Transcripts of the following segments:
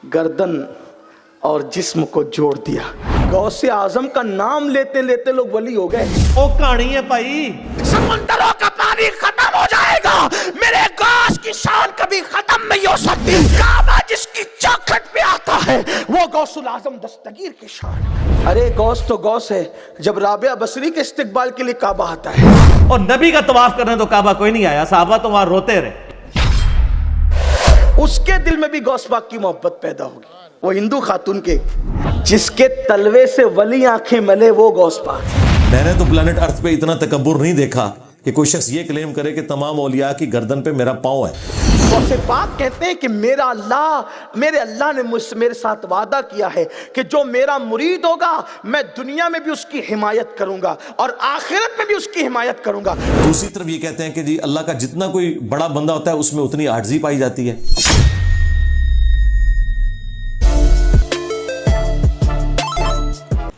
गर्दन और जिस्म को जोड़ दिया। गौसे आजम का नाम लेते लेते लोग वली हो गए। वो कहानी है भाई, समुद्रों का पानी खत्म हो जाएगा, मेरे गौस की शान कभी खत्म नहीं हो सकती। काबा जिसकी चौखट पे आता है वो गौसुल आजम दस्तगीर की शान। अरे गौस तो गौस है जब राबिया बसरी के इस्तिकबाल के लिए काबा आता है। और नबी का तवाफ करने तो काबा कोई नहीं आया, साहबा तो वहां रोते रहे। उसके दिल में भी गौस पाक की मोहब्बत पैदा होगी। वो हिंदू खातून के जिसके तलवे से वली आंखें मले वो गौस पाक। मैंने तो प्लेनेट अर्थ पे इतना तकब्बुर नहीं देखा कि कोई शख्स ये क्लेम करे कि तमाम औलिया की गर्दन पे मेरा पाँव है। गौसे पाक कहते हैं कि मेरे अल्लाह ने मेरे साथ वादा किया है कि जो मेरा मुरीद होगा मैं दुनिया में भी उसकी हिमायत करूंगा और आखिरत में भी उसकी हिमायत करूंगा। दूसरी तरफ ये कहते हैं कि जी अल्लाह का जितना कोई बड़ा बंदा होता है उसमें उतनी आजिज़ी पाई जाती है।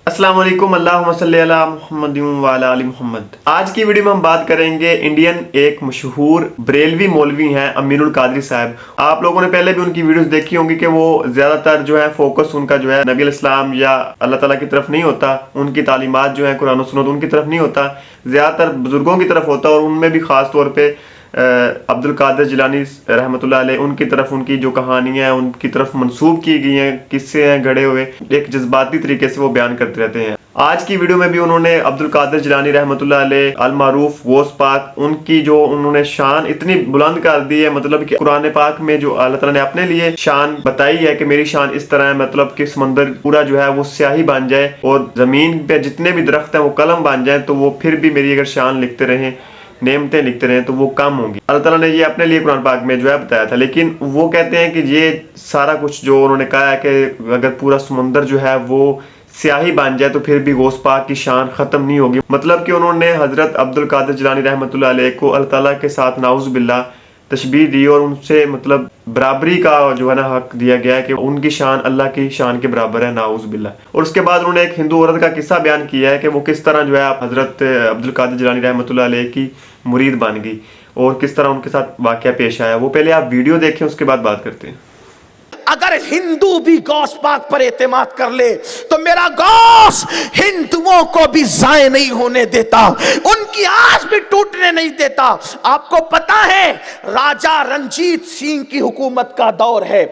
अस्सलाम वालेकुम, अल्लाहुम्मा सल्ली अला मुहम्मद व अला आलि मुहम्मद। आज की वीडियो में हम बात करेंगे इंडियन एक मशहूर बरेलवी मौलवी हैं अमीनुल कादरी साहब। आप लोगों ने पहले भी उनकी वीडियोस देखी होंगी कि वो ज्यादातर जो है फोकस उनका जो है नबी अलैहिस्सलाम या अल्लाह ताला की तरफ नहीं होता, उनकी तालीमात जो है कुरान और सुन्नत उनकी तरफ नहीं होता, ज्यादातर बुजुर्गों की तरफ होता। और उनमें भी खास तौर पे अब्दुल कादिर जिलानी रहमतुल्लाह अलैह उनकी तरफ उनकी जो कहानियां हैं उनकी तरफ मंसूब की गई हैं, किस्से हैं गढ़े हुए, एक जज्बाती तरीके से वो बयान करते रहते हैं। आज की वीडियो में भी उन्होंने अब्दुल कादिर जिलानी रहमतुल्लाह अलैह अल मारूफ गौस पाक उनकी जो उन्होंने शान इतनी बुलंद कर दी है, मतलब कि कुरान पाक में जो अल्लाह ताला ने अपने लिए शान बताई है कि मेरी शान इस तरह है, मतलब कि समंदर पूरा जो है वो स्याही बन जाए और जमीन पे जितने भी दरख्त हैं वो कलम बन जाए तो वो फिर भी मेरी अगर शान लिखते रहें, नेमतें लिखते रहे तो वो कम होंगी। अल्लाह ताला ने ये अपने लिए कुरान पाक में जो है बताया था। लेकिन वो कहते हैं कि ये सारा कुछ जो उन्होंने कहा है कि अगर पूरा समुंदर जो है वो स्याही बन जाए तो फिर भी गौस पाक की शान खत्म नहीं होगी। मतलब कि उन्होंने हजरत अब्दुल कादिर जिलानी रहमतुल्लाह अलैह को अल्लाह ताला के साथ नाउज़ बिल्लाह तशबीह दी और उनसे मतलब बराबरी का जो है ना हक दिया गया है कि उनकी शान अल्लाह की शान के बराबर है, नाउज़ बिल्लाह। और उसके बाद उन्होंने एक हिंदू औरत का किस्सा बयान किया है कि वो किस तरह जो है हजरत अब्दुल कादिर जिलानी रहमतुल्लाह अलैह की मुरीद बन गई और किस तरह उनके साथ वाकया पेश आया। वो पहले आप वीडियो देखें, उसके बाद बात करते हैं। अगर हिंदू भी गौस पाक पर एतमाद कर ले तो मेरा गौस हिंदुओं को भी जाए नहीं होने देता, उनकी आस भी टूटने नहीं देता। आपको पता है राजा रंजीत सिंह की हुकूमत का दौर है,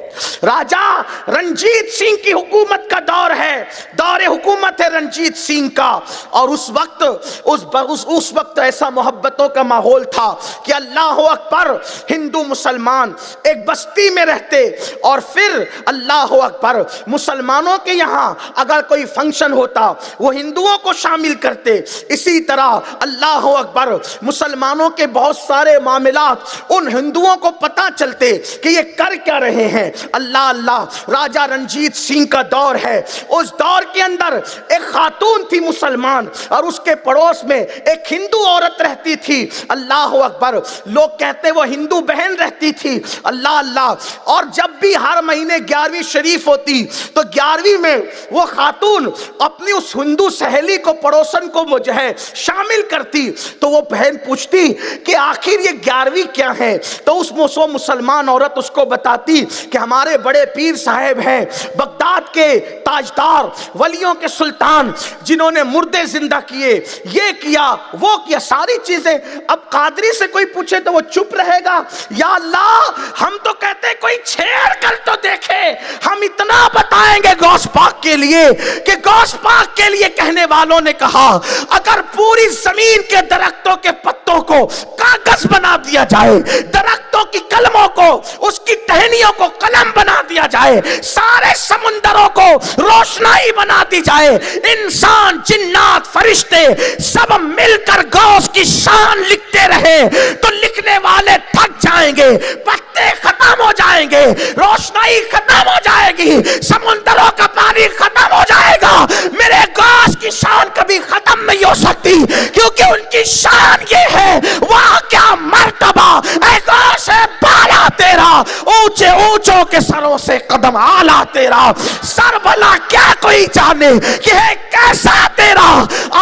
राजा रंजीत सिंह की हुकूमत का दौर है, दौरे हुकूमत है रंजीत सिंह का। और उस वक्त ऐसा मोहब्बतों का माहौल था कि अल्लाह अकबर, हिंदू मुसलमान एक बस्ती में रहते और फिर अल्लाह अकबर मुसलमानों के यहाँ अगर कोई फंक्शन होता वो हिंदुओं को शामिल करते। इसी तरह अल्लाह अकबर मुसलमानों के बहुत सारे मामलात उन हिंदुओं को पता चलते कि ये कर क्या रहे हैं। अल्लाह अल्लाह, राजा रंजीत सिंह का दौर है। उस दौर के अंदर एक खातून थी मुसलमान और उसके पड़ोस में एक हिंदू औरत रहती थी। अल्लाह अकबर, लोग कहते वो हिंदू बहन रहती थी। अल्लाह अल्लाह। और जब भी हर महीने 11वीं शरीफ होती तो 11वीं में वो खातून अपनी उस हिंदू सहेली को, पड़ोसन को जो है शामिल करती। तो वो बहन पूछती कि आखिर ये 11वीं क्या है। तो उस मुसलमान औरत उसको बताती कि हमारे बड़े पीर साहब हैं, बगदाद के ताजदार, वलियों के सुल्तान, जिन्होंने मुर्दे जिंदा किए, ये किया वो किया, सारी चीजें। अब कादरी से कोई पूछे तो वो चुप रहेगा। या अल्लाह, हम तो कहते कोई छेड़ कर तो देखे। हम इतना बताएंगे गौस पाक के लिए कि गौस पाक के लिए कहने वालों ने कहा अगर पूरी जमीन के दरख्तों के पत्तों को कागज बना दिया जाए, दरख्तों की कलमों को, उसकी टहनियों को कलम बना दिया जाए, सारे समुंदरों को रोशनाई बना दी जाए, इंसान जिन्नात फरिश्ते सब मिलकर गौस की शान लिखते रहे तो लिखने वाले थक जाएंगे, पत्ते खत्म हो जाएंगे, रोशनाई खत्म हो जाएगी, समुंदरों का पानी खत्म हो जाएगा। मेरे गौस की शान कभी खत्म नहीं हो सकती क्योंकि उनकी शान ये है, वहां क्या मर्तबा ऐ गौस है बाला तेरा, ऊंचे ऊंचों के सरों से कदम आला तेरा, सर भला क्या कोई जाने कि है कैसा तेरा,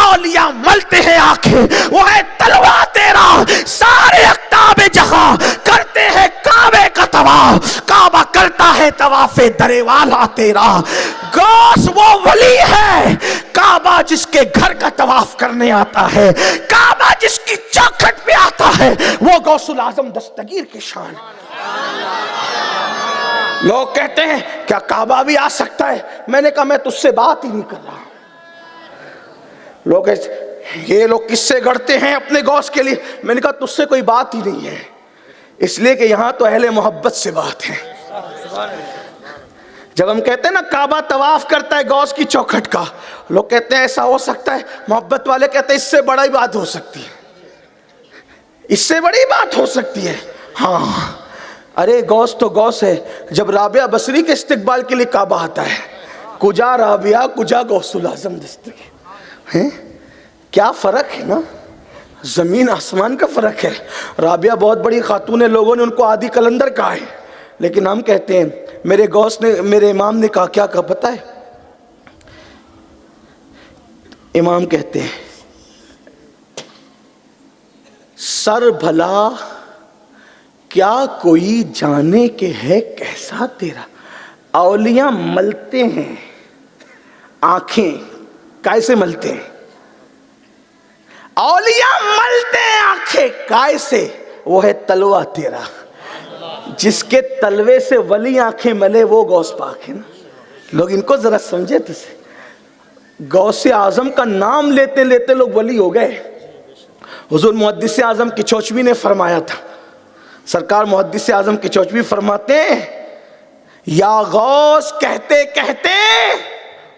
औलिया मलते हैं आंखें वो है तलवा तेरा, सारे अख्ताब जहां करते हैं काबे का तवाफ, काबा करता है तवाफे दरे वाला तेरा। गौस वो वली है, काबा जिसके घर का तवाफ करने आता है, काबा जिसकी चौखट पे आता है, वो गौसुल आजम दस्तगीर की शान। लोग कहते हैं क्या काबा भी आ सकता है? मैंने कहा मैं तुझसे बात ही नहीं कर रहा। लोग ये लोग किससे गढ़ते हैं अपने गौस के लिए? मैंने कहा तुझसे कोई बात ही नहीं है, इसलिए कि यहां तो अहले मोहब्बत से बात है। जब हम कहते हैं ना काबा तवाफ करता है गौस की चौखट का, लोग कहते हैं ऐसा हो सकता है। मोहब्बत वाले कहते हैं इससे बड़ा ही बात हो सकती है, इससे बड़ी बात हो सकती है। हाँ, अरे गौस तो गौस है। जब राबिया बसरी के इस्तिकबाल के लिए काबा आता है, कुजा राबिया कुजा गौसुल आजम दस्तगीर है। क्या फर्क है ना, जमीन आसमान का फर्क है। राबिया बहुत बड़ी खातून है, लोगों ने उनको आदि कलंदर कहा है, लेकिन हम कहते हैं मेरे गौस ने, मेरे इमाम ने कहा, क्या कहा पता है? इमाम कहते हैं सर भला क्या कोई जाने के है कैसा तेरा। औलिया मलते हैं आंखें, कैसे मलते हैं? औलिया मलते हैं आंखें कैसे? वो है तलवा तेरा। जिसके तलवे से वली आंखें मले वो गौस पाक है ना। लोग इनको जरा समझे तो से। गौसे आजम का नाम लेते लेते लोग वली हो गए। हुजूर मुहद्दिस आजम किचौचवी ने फरमाया था, सरकार मुहद्दिस आजम किचौचवी फरमाते हैं, या गौस कहते कहते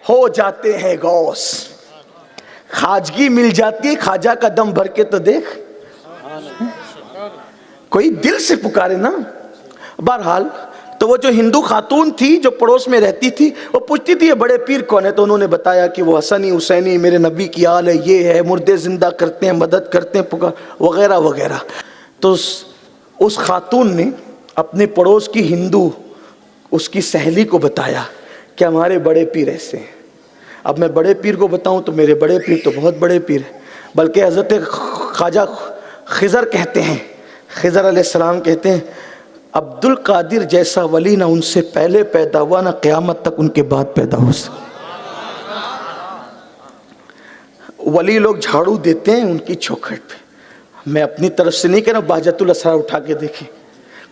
हो जाते हैं गौस। खाजगी मिल जाती है, खाजा का दम भर के तो देख। कोई दिल से पुकारे ना। बहरहाल तो वो जो हिंदू खातून थी जो पड़ोस में रहती थी, वो पूछती थी ये बड़े पीर कौन है? तो उन्होंने बताया कि वो हसनी हुसैनी मेरे नबी की आल है, ये है, मुर्दे जिंदा करते हैं, मदद करते हैं, पुकार वगैरह वगैरह। तो उस खातून ने अपने पड़ोस की हिंदू उसकी सहेली को बताया कि हमारे बड़े पीर ऐसे हैं। अब मैं बड़े पीर को बताऊं तो मेरे बड़े पीर तो बहुत बड़े पीर है, बल्कि हज़रत ख्वाजा खिज़र कहते हैं, खिज़र अलैहिस्सलाम कहते हैं, अब्दुल कादिर जैसा वली ना उनसे पहले पैदा हुआ ना क़यामत तक उनके बाद पैदा हो सकता। वली लोग झाड़ू देते हैं उनकी चौखट पे। मैं अपनी तरफ से नहीं कह रहा, बाजतुल असरार उठा के देखें,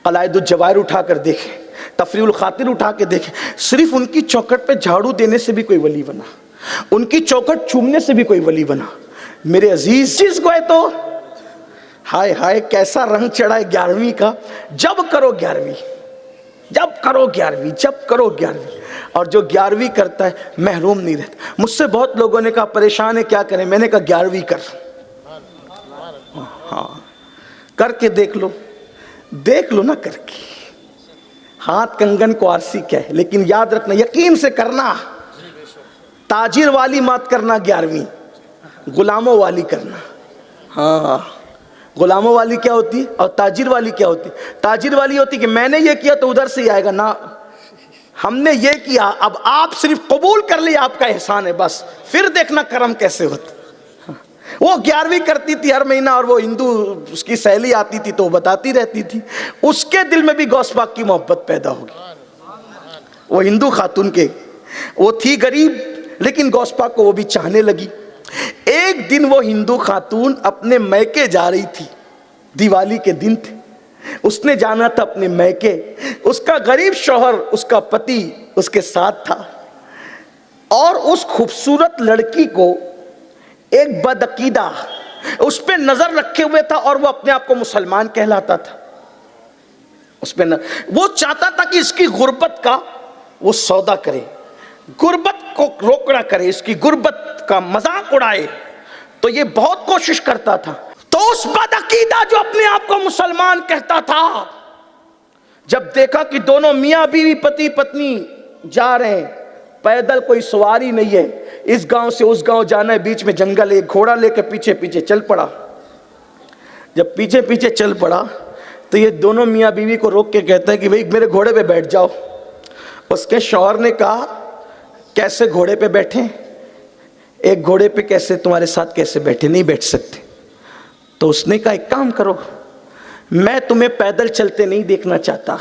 कलायदुल जवाहिर उठा कर देखें, तफरीउल खातिर उठा के देखें। सिर्फ उनकी चौखट पे झाड़ू देने से भी कोई वली बना, उनकी चौखट चूमने से भी कोई वली बना। मेरे अजीज चीज को है तो हाय हाय कैसा रंग चढ़ा है 11वीं का। जब करो 11वीं, जब करो 11वीं, जब करो 11वीं। और जो 11वीं करता है महरूम नहीं रहता। मुझसे बहुत लोगों ने कहा परेशान है क्या करें? मैंने कहा 11वीं कर। हाँ, करके देख लो ना करके। हाथ कंगन को आरसी क्या है, लेकिन याद रखना, यकीन से करना। ताजिर वाली मत करना 11वीं, गुलामों वाली करना। हाँ, गुलामों वाली क्या होती है और ताजिर वाली क्या होती है? ताजिर वाली होती कि मैंने ये किया तो उधर से ही आएगा ना, हमने ये किया, अब आप सिर्फ कबूल कर लिया, आपका एहसान है, बस फिर देखना करम कैसे होता। वो 11वीं करती थी हर महीना, और वो हिंदू उसकी सहेली आती थी तो वो बताती रहती थी, उसके दिल में भी गौस पाक की मोहब्बत पैदा होगी। वो हिंदू खातून के, वो थी गरीब लेकिन गौस पाक को वो भी चाहने लगी। एक दिन वो हिंदू खातून अपने मैके जा रही थी, दिवाली के दिन थे, उसने जाना था अपने मैके। उसका गरीब शौहर, उसका पति उसके साथ था, और उस खूबसूरत लड़की को एक बदअकीदा उस पे नजर रखे हुए था, और वो अपने आप को मुसलमान कहलाता था। उस पे वो चाहता था कि इसकी गुर्बत का वो सौदा करे, गुर्बत को रोकड़ा करे, इसकी गुर्बत का मजाक उड़ाए, तो ये बहुत कोशिश करता था। तो उस बदअकीदा जो अपने आप को मुसलमान कहता था, जब देखा कि दोनों मियां बीवी पति पत्नी जा रहे हैं, पैदल कोई सवारी नहीं है, इस गांव से उस गांव जाना है, बीच में जंगल है, घोड़ा लेकर पीछे पीछे चल पड़ा। जब पीछे पीछे चल पड़ा तो ये दोनों मियां बीवी को रोक के कहता है कि भाई मेरे घोड़े पे बैठ जाओ। उसके शौहर ने कहा कैसे घोड़े पे बैठे? एक घोड़े पे कैसे तुम्हारे साथ कैसे बैठे? नहीं बैठ सकते। तो उसने कहा एक काम करो, मैं तुम्हें पैदल चलते नहीं देखना चाहता,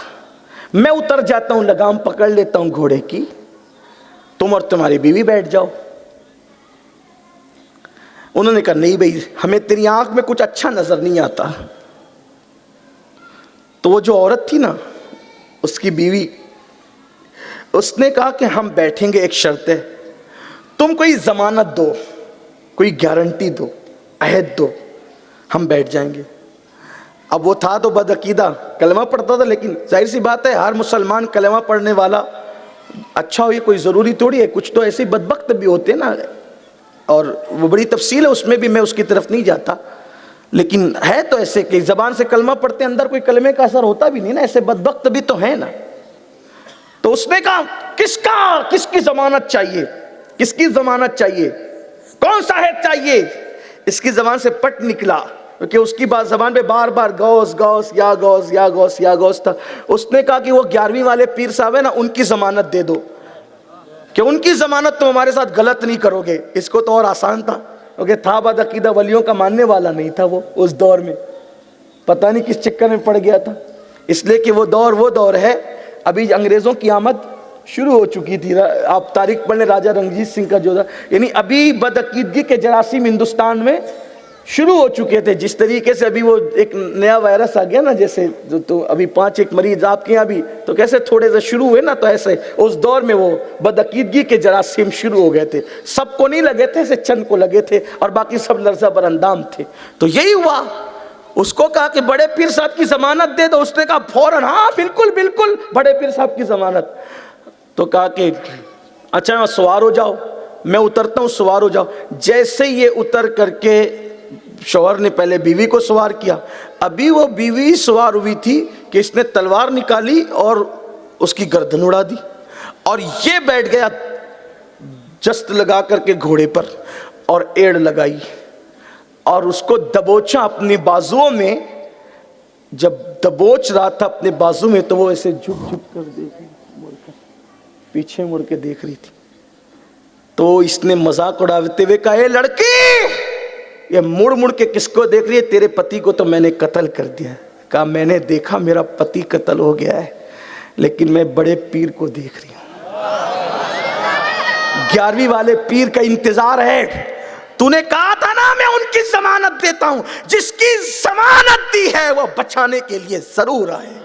मैं उतर जाता हूं, लगाम पकड़ लेता हूं घोड़े की, तुम और तुम्हारी बीवी बैठ जाओ। उन्होंने कहा नहीं भाई, हमें तेरी आंख में कुछ अच्छा नजर नहीं आता। तो वो जो औरत थी ना, उसकी बीवी, उसने कहा कि हम बैठेंगे, एक शर्त है, तुम कोई जमानत दो, कोई गारंटी दो, अहद दो, हम बैठ जाएंगे। अब वो था तो बदअकीदा, कलमा पढ़ता था, लेकिन जाहिर सी बात है हर मुसलमान कलमा पढ़ने वाला अच्छा हो ये कोई ज़रूरी थोड़ी है, कुछ तो ऐसे बदबख्त भी होते हैं ना, और वो बड़ी तफसील है, उसमें भी मैं उसकी तरफ नहीं जाता, लेकिन है तो ऐसे कि ज़बान से कलमा पढ़ते अंदर कोई कलमे का असर होता भी नहीं ना, ऐसे बदबख्त भी तो है ना। तो उसने कहा किसकी ज़मानत चाहिए, किसकी ज़मानत चाहिए, कौन सा है चाहिए। इसकी ज़बान से पट निकला, क्योंकि उसकी बात ज़बान पे बार बार गौस गौस या गौस या गौस या गौस था। उसने कहा कि वो 11वीं वाले पीर साहब है ना, उनकी ज़मानत दे दो, कि उनकी ज़मानत तुम हमारे साथ गलत नहीं करोगे। इसको तो और आसान था, क्योंकि था बदअकीदा, वलियों का मानने वाला नहीं था वो उस दौर में, पता नहीं किस चक्कर में पड़ गया था। इसलिए कि वो दौर है, अभी अंग्रेज़ों की आमद शुरू हो चुकी थी। आप तारीख पढ़ लें, राजा रंजीत सिंह का जो था, यानी अभी बदअकीदगी के जरासीम हिंदुस्तान में शुरू हो चुके थे। जिस तरीके से अभी वो एक नया वायरस आ गया ना, जैसे जो तो अभी 5 मरीज आपके यहाँ भी तो कैसे थोड़े से शुरू हुए ना, तो ऐसे उस दौर में वो बदअकीदगी के जरासीम शुरू हो गए थे। सबको नहीं लगे थे, ऐसे चंद को लगे थे, और बाकी सब लर्जा बर अंदाम थे। तो यही हुआ, उसको कहा कि बड़े पीर साहब की जमानत दे दो। उसने कहा फौरन हाँ बिल्कुल बिल्कुल, बड़े पीर साहब की जमानत। तो कहा कि अच्छा सवार हो जाओ, मैं उतरता हूँ, सवार हो जाओ। जैसे ये उतर करके शौहर ने पहले बीवी को सवार किया, अभी वो बीवी सवार हुई थी कि इसने तलवार निकाली और उसकी गर्दन उड़ा दी, और ये बैठ गया जस्त लगा करके घोड़े पर, और एड़ लगाई और उसको दबोचा अपने बाजुओं में। जब दबोच रहा था अपने बाजू में, तो वो ऐसे झुक झुक कर देख रही, पीछे मुड़ के देख रही थी। तो इसने मजाक उड़ाते हुए कहा, ए लड़की, ये मुड़ मुड़ के किसको देख रही है, तेरे पति को तो मैंने कत्ल कर दिया। कहा मैंने देखा मेरा पति कत्ल हो गया है, लेकिन मैं बड़े पीर को देख रही हूं, 11वीं वाले पीर का इंतजार है। तूने कहा था ना मैं उनकी जमानत देता हूं, जिसकी जमानत दी है वो बचाने के लिए जरूर आए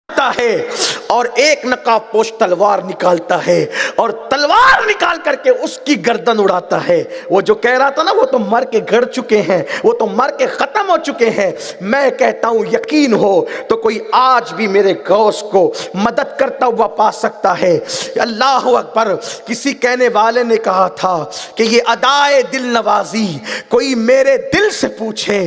है। और एक नकाबपोश तलवार निकालता है, और तलवार निकाल करके उसकी गर्दन उड़ाता है। वो जो कह रहा था ना, वो तो मर के गड़ चुके हैं, वो तो मर के खत्म हो चुके हैं। मैं कहता हूं यकीन हो तो कोई आज भी मेरे गौस को मदद करता हुआ पा सकता है। अल्लाह अकबर। किसी कहने वाले ने कहा था कि ये अदाए दिल नवाजी कोई मेरे दिल से पूछे,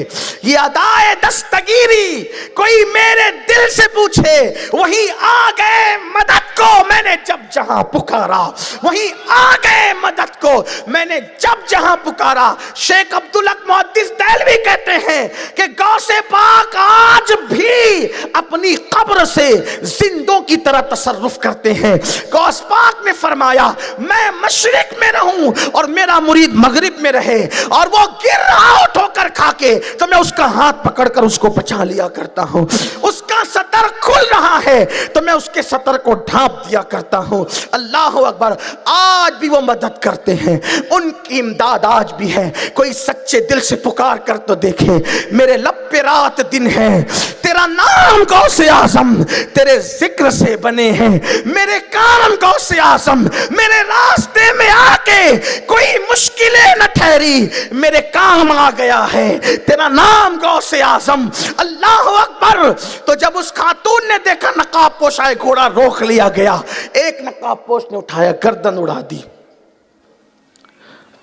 ये अदाए दस्तगीरी कोई मेरे दिल से पूछे, वहीं आ गए मदद को मैंने जब जहां पुकारा, वहीं आ गए मदद को मैंने जब जहां पुकारा। शेख अब्दुल हक मुहद्दिस देहलवी कहते हैं कि गौसे पाक आज भी अपनी कब्र से जिंदों की तरह तसर्रुफ करते हैं। गौस पाक ने फरमाया मैं मशरिक में रहूं और मेरा मुरीद मगरिब में रहे, और वो गिर रहा हो ठोकर खा के, तो मैं उसका हाथ पकड़कर उसको बचा लिया करता हूं। उसका सतर खुल रहा है तो मैं उसके सतर को ढांप दिया करता हूं। अल्लाह अकबर। आज भी वो मदद करते हैं, उनकी इमदाद आज भी है। कोई सच्चे दिल से पुकार कर तो देखे। मेरे लब पे रात दिन है, तेरा नाम गौसे आजम तेरे जिक्र से बने हैं। मेरे काम गौसे आजम मेरे रास्ते में आके कोई मुश्किलें न ठहरी, मेरे काम आ गया है तेरा नाम गौसे आजम। अल्लाह अकबर। तो जब उस खातून ने देखा नकाब पोश आए, घोड़ा रोक लिया गया। एक नकाब पोश ने उठाया, गर्दन उड़ा दी,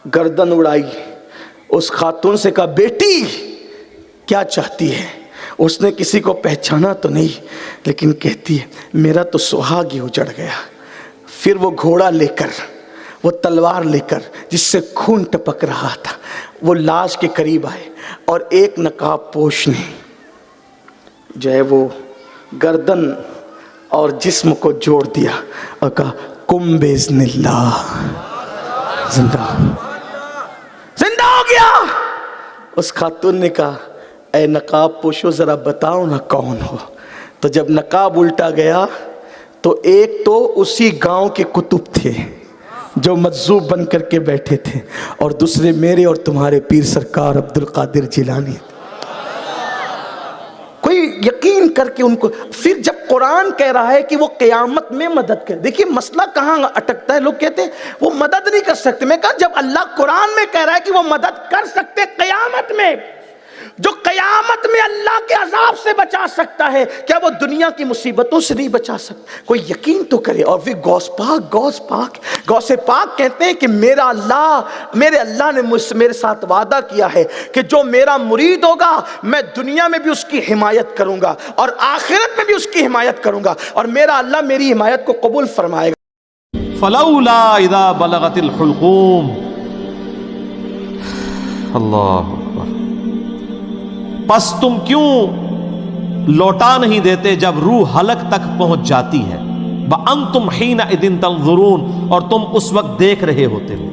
गर्दन उड़ाई। उस खातून से कहा बेटी क्या चाहती है? उसने किसी को पहचाना तो नहीं, लेकिन कहती है मेरा तो सुहाग ही उजड़ गया। फिर वो घोड़ा लेकर, वो तलवार लेकर जिससे खून टपक रहा था, वो लाश के करीब आए, और एक नकाब पोश ने जो है वो गर्दन और जिस्म को जोड़ दिया और कहा कुम बेज़निल्लाह, जिंदा जिंदा हो गया। उस खातून ने कहा ए नकाब पोशो जरा बताओ ना कौन हो। तो जब नकाब उल्टा गया तो एक तो उसी गांव के कुतुब थे जो मजजूब बन करके बैठे थे, और दूसरे मेरे और तुम्हारे पीर सरकार अब्दुल कादिर जिलानी। कोई यकीन करके उनको, फिर जब कुरान कह रहा है कि वो क़यामत में मदद करे, देखिए मसला कहाँ अटकता है। लोग कहते हैं वो मदद नहीं कर सकते। मैं कहा जब अल्लाह कुरान में कह रहा है कि वो मदद कर सकते क़यामत में, जो क़यामत में अल्लाह के अजाब से बचा सकता है, क्या वो दुनिया की मुसीबतों से नहीं बचा सकता? कोई यकीन तो करे। और फिर गौसे पाक कहते हैं कि मेरे अल्लाह ने मेरे साथ वादा किया है कि जो मेरा मुरीद होगा मैं दुनिया में भी उसकी हिमायत करूंगा और आखिरत में भी उसकी हिमायत करूंगा, और मेरा अल्लाह मेरी हिमायत को कबूल फरमाएगा। फलौला इदा बलगतिल हुल्कूम, अल्लाह पस तुम क्यों लौटा नहीं देते जब रूह हलक तक पहुंच जाती है। वअंतुम हीना इदिन तंजुरून, और तुम उस वक्त देख रहे होते हो।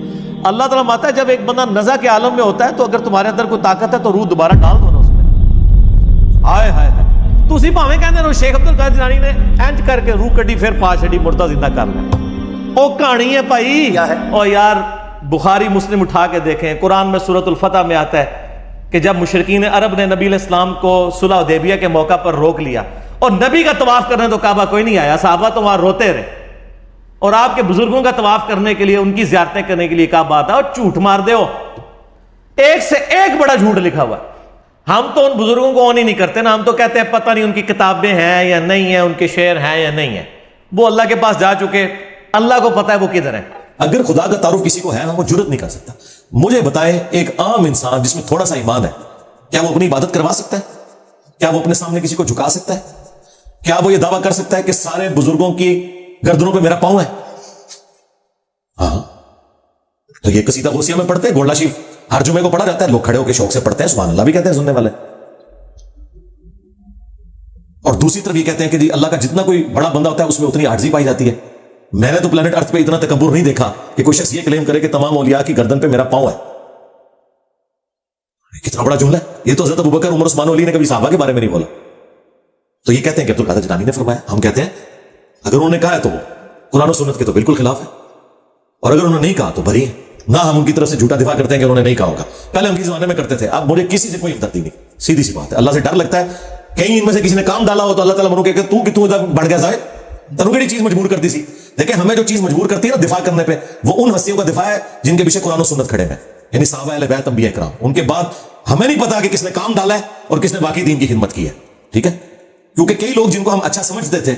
अल्लाह ताला माता है जब एक बंदा नज़ा के आलम में होता है तो अगर तुम्हारे अंदर कोई ताकत है तो रूह दोबारा डाल दो ना उसमें। हाय हाय हाय, तुसी भावें कहंदे हो शेख अब्दुल कादिर जिलानी ने इंज करके रूह कड्डी फिर पा छड़ी मुर्दा जिंदा कर लिया, ओ कहानी है भाई। ओ यार बुखारी मुस्लिम उठा के देखें, कुरान में सूरतुल फतह में आता है कि जब मुशरिकीन अरब ने नबी इस्लाम को सुलह हुदैबिया के मौका पर रोक लिया और नबी का तवाफ करने तो काबा कोई नहीं आया, सहाबा तो वहां रोते रहे, और आपके बुजुर्गों का तवाफ करने के लिए, उनकी ज़ियारतें करने के लिए काबा आता, और झूठ मार दे हो। एक से एक बड़ा झूठ लिखा हुआ। हम तो उन बुजुर्गों को ऑन ही नहीं करते ना, हम तो कहते हैं पता नहीं उनकी किताबें हैं या नहीं है, उनके शेर हैं या नहीं है। वो अल्लाह के पास जा चुके, अल्लाह को पता है वो किधर है। अगर खुदा का तारुफ किसी को है ना, वो जुर्रत नहीं कर सकता। मुझे बताएं, एक आम इंसान जिसमें थोड़ा सा ईमान है, क्या वो अपनी इबादत करवा सकता है? क्या वो अपने सामने किसी को झुका सकता है? क्या वो ये दावा कर सकता है कि सारे बुजुर्गों की गर्दनों पे मेरा पांव है? हाँ, तो ये कसीदा गौसिया में पढ़ते हैं, गोल्डा शीफ हर जुमे को पढ़ा जाता है, लोग खड़े होकर शौक से पढ़ते हैं, सुभान अल्लाह भी कहते हैं सुनने वाले। और दूसरी तरफ ये कहते हैं कि जी अल्लाह का जितना कोई बड़ा बंदा होता है उसमें उतनी आजिज़ी पाई जाती है। मैंने तो प्लेनेट अर्थ पे इतना तकब्बुर नहीं देखा कि कोई शख्स ये क्लेम करे कि तमाम औलिया की गर्दन पे मेरा पांव है। कितना बड़ा जुमला है ये। तो हज़रत अबू बकर, उमर, उस्मान अली ने कभी सहाबा के बारे में नहीं बोला। तो ये कहते हैं कि अब्दुल कादिर जिलानी ने फरमाया। हम कहते हैं अगर उन्होंने कहा है तो वो कुरान और सुन्नत के तो बिल्कुल खिलाफ है, और अगर उन्होंने नहीं कहा तो बरी है ना। हम उनकी तरफ से झूठा दिफा करते हैं कि उन्होंने नहीं कहा होगा। पहले हम किस जमाने में करते थे, अब मुझे किसी से कोई हमदर्दी नहीं। सीधी सी बात है, अल्लाह से डर लगता है। कहीं इनमें से किसी ने काम डाला हो तो अल्लाह ताला मनो कहे तू कि तू बढ़ गया जाए, तनुगड़ी चीज मजबूर करती सी। देखिए हमें जो चीज मजबूर करती है ना दिफा करने पे, वो उन हस्तियों का दिफा है जिनके पीछे कुरान और सुन्नत खड़े हैं, यानी सहाबा अहले बैत, अंबिया इकराम। उनके बाद हमें नहीं पता कि किसने काम डाला है और किसने बाकी दीन की खिदमत की है। ठीक है, क्योंकि कई लोग जिनको हम अच्छा समझते थे,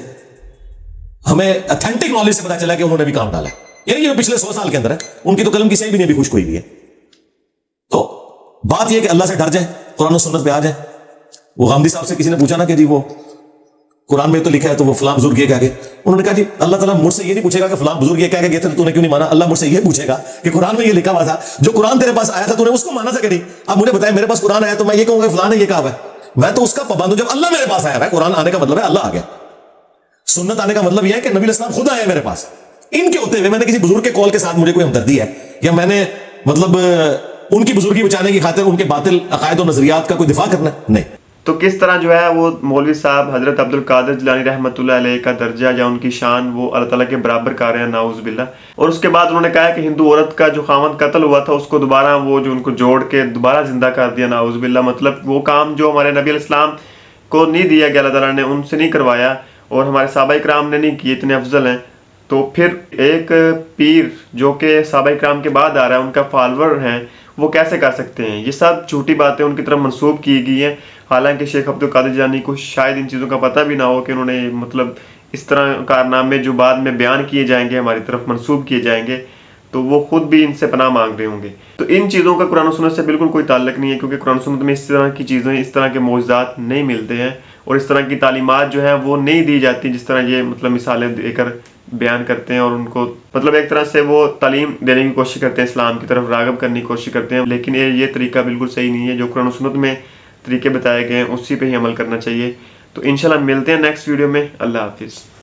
हमें ऑथेंटिक नॉलेज से पता चला कि उन्होंने भी काम डाला है। यानी ये पिछले 100 साल के अंदर है, उनकी तो कलम की सही भी नहीं अभी खुश कोई भी है। तो बात यह कि अल्लाह से डर जाए, कुरान और सुन्नत पे आ जाए। वो गांधी साहब से किसी ने पूछा ना कि जी वो कुरान में तो लिखा है तो वो फलां बुजुर्ग ये कह गए। उन्होंने कहा जी अल्लाह ताला मुझसे ये नहीं पूछेगा कि फलां बुजुर्ग ये कह के गए थे तो तूने क्यों नहीं माना। अल्लाह मुझसे ये पूछेगा कि कुरान में ये लिखा हुआ था, जो कुरान तेरे पास आया था तूने उसको माना था कि नहीं। अब मुझे बताया मेरे पास कुरान आया तो मैं ये कहूंगा फलां ने ये कहा है, मैं तो उसका पाबंद हूं जब अल्लाह मेरे पास आया है। कुरान आने का मतलब है अल्लाह आ गया, सुन्नत आने का मतलब यह है कि नबी इस्लाम खुद आए मेरे पास। इनके होते हुए मैंने किसी बुजुर्ग के कॉल के साथ मुझे कोई हमदर्दी है, या मैंने मतलब उनकी बुजुर्गी बचाने की खातिर उनके बातिल अकायद और नजरियात का कोई दिफा करना नहीं। तो किस तरह जो है वो मौलवी साहब हजरत अब्दुल कादिर जिलानी रहमतुल्लाह अलैह का दर्जा या उनकी शान वो अल्लाह ताला के बराबर कर रहे हैं, नाउज़ बिल्लाह। और उसके बाद उन्होंने कहा कि हिंदू औरत का जो खामद कत्ल हुआ था उसको दोबारा वो जो उनको जोड़ के दोबारा जिंदा कर दिया, नाउज़ बिल्लाह। मतलब वो काम जो हमारे नबी अलैहिस्सलाम को नहीं दिया गया, अल्लाह ताला ने उनसे नहीं करवाया और हमारे सहाबा इकराम ने नहीं किए, इतने अफजल हैं। तो फिर एक पीर जो कि सहाबा इकराम के बाद आ रहा है, उनका फॉलोअर हैं, वो कैसे कर सकते हैं? ये सब झूठी बातें उनकी तरफ मंसूब की गई हैं। हालांकि शेख अब्दुल कादिर जिलानी को शायद इन चीज़ों का पता भी ना हो कि उन्होंने मतलब इस तरह कारनामे जो बाद में बयान किए जाएंगे, हमारी तरफ मंसूब किए जाएंगे, तो वो खुद भी इनसे पनाह मांग रहे होंगे। तो इन चीज़ों का कुरान और सुन्नत से बिल्कुल कोई ताल्लुक नहीं है, क्योंकि कुरान और सुन्नत में इस तरह की चीज़ें, इस तरह के मौजज़ात नहीं मिलते हैं और इस तरह की तालीमात जो है वो नहीं दी जाती जिस तरह ये मतलब मिसालें देकर बयान करते हैं और उनको मतलब एक तरह से वो तालीम देने की कोशिश करते हैं, इस्लाम की तरफ राग़िब करने की कोशिश करते हैं। लेकिन ये तरीका बिल्कुल सही नहीं है। जो कुरान और सुन्नत में तरीके बताए गए हैं उसी पे ही अमल करना चाहिए। तो इंशाल्लाह मिलते हैं नेक्स्ट वीडियो में। अल्लाह हाफिज़।